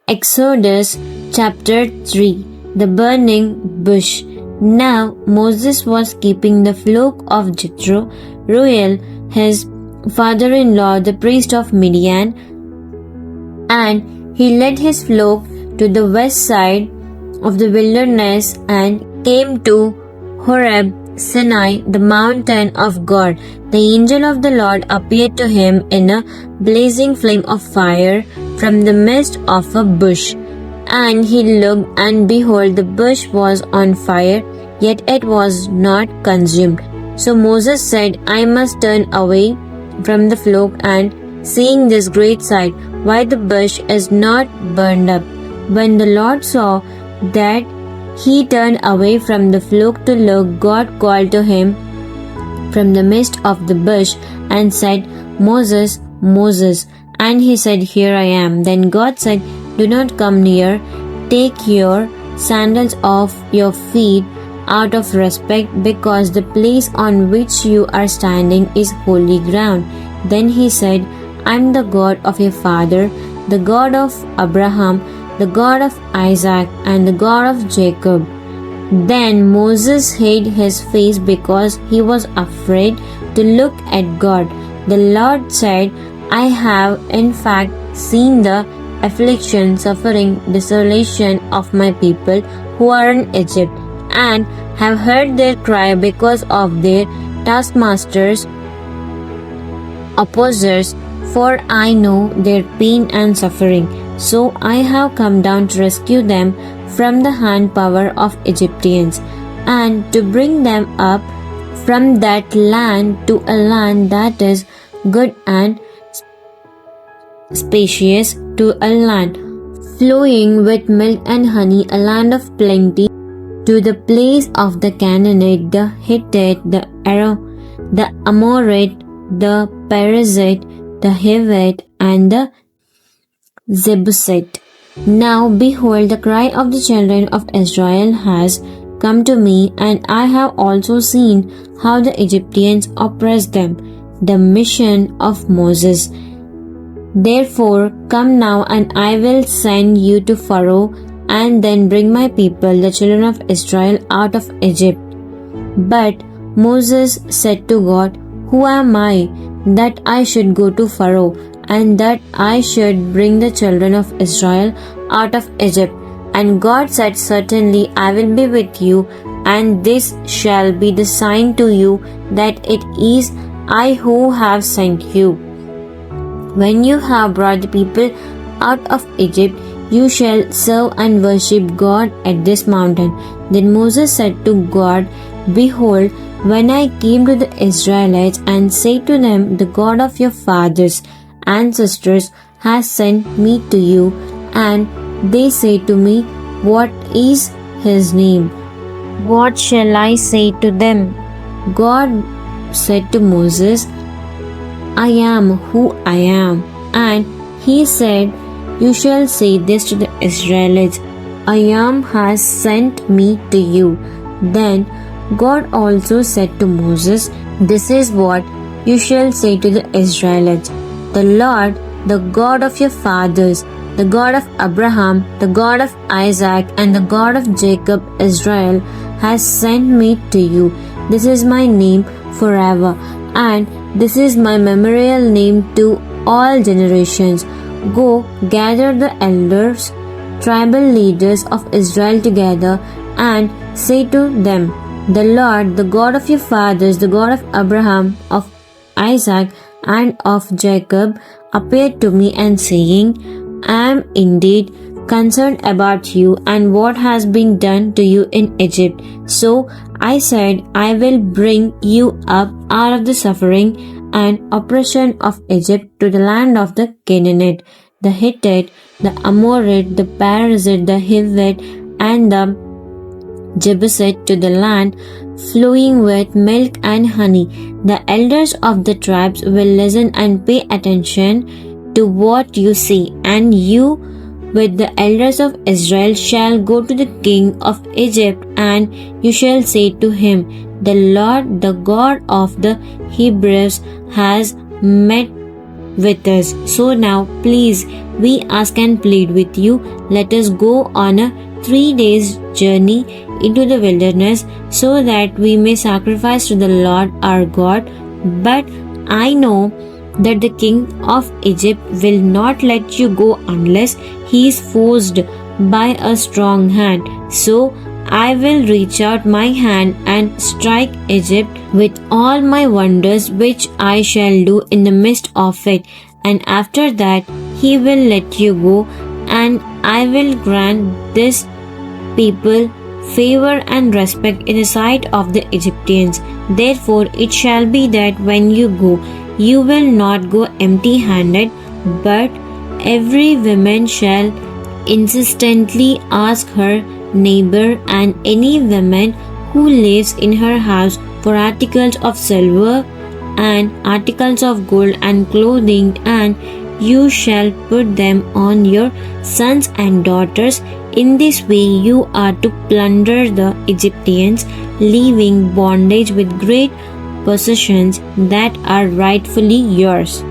Exodus chapter 3. The burning bush. Now Moses was keeping the flock of Jethro, Reuel, his father-in-law, the priest of Midian, and he led his flock to the west side of the wilderness and came to Horeb, Sinai, the mountain of God. The angel of the Lord appeared to him in a blazing flame of fire from the midst of a bush. And he looked, and behold, the bush was on fire, yet it was not consumed. So Moses said, I must turn away from the flock, and seeing this great sight, why the bush is not burned up. When the Lord saw that he turned away from the flock to look, God called to him from the midst of the bush and said, Moses, Moses. And he said, Here I am. Then God said, Do not come near. Take your sandals off your feet out of respect, because the place on which you are standing is holy ground. Then he said, I am the God of your father, the God of Abraham, the God of Isaac, and the God of Jacob. Then Moses hid his face because he was afraid to look at God. The Lord said, I have in fact seen the affliction, suffering, desolation of my people who are in Egypt, and have heard their cry because of their taskmasters, opposers, for I know their pain and suffering. So I have come down to rescue them from the hand power of Egyptians, and to bring them up from that land to a land that is good and spacious, to a land flowing with milk and honey, a land of plenty, to the place of the Canaanite, the Hittite, the Amorite, the Perizzite, the Hivite, and the Jebusite. Now behold, the cry of the children of Israel has come to me, and I have also seen how the Egyptians oppressed them. The mission of Moses. Therefore come now, and I will send you to Pharaoh, and then bring my people, the children of Israel, out of Egypt. But Moses said to God, Who am I, that I should go to Pharaoh, and that I should bring the children of Israel out of Egypt? And God said, Certainly I will be with you, and this shall be the sign to you that it is I who have sent you. When you have brought the people out of Egypt, you shall serve and worship God at this mountain. Then Moses said to God, Behold, when I came to the Israelites and said to them, The God of your fathers' ancestors has sent me to you, and they say to me, What is his name? What shall I say to them? God said to Moses, I am who I am. And he said, You shall say this to the Israelites, I am has sent me to you. Then God also said to Moses, This is what you shall say to the Israelites, The Lord, the God of your fathers, the God of Abraham, the God of Isaac, and the God of Jacob, Israel, has sent me to you. This is my name forever, and this is my memorial name to all generations. Go, gather the elders, tribal leaders of Israel together, and say to them, The Lord, the God of your fathers, the God of Abraham, of Isaac, and of Jacob, appeared to me and saying, I am indeed concerned about you and what has been done to you in Egypt. So I said, I will bring you up out of the suffering and oppression of Egypt to the land of the Canaanite, the Hittite, the Amorite, the Perizzite, the Hivite, and the Jebusite, to the land flowing with milk and honey. The elders of the tribes will listen and pay attention to what you say, and you with the elders of Israel shall go to the king of Egypt, and you shall say to him, The Lord, the God of the Hebrews, has met with us. So now, please, we ask and plead with you, let us go on a 3 days journey into the wilderness so that we may sacrifice to the Lord our God. But I know that the king of Egypt will not let you go unless he is forced by a strong hand. So I will reach out my hand and strike Egypt with all my wonders which I shall do in the midst of it, and after that he will let you go, and I will grant this people favor and respect in the sight of the Egyptians. Therefore it shall be that when you go, you will not go empty-handed, but every woman shall insistently ask her neighbor and any woman who lives in her house for articles of silver and articles of gold and clothing, and you shall put them on your sons and daughters. In this way you are to plunder the Egyptians, leaving bondage with great possessions that are rightfully yours.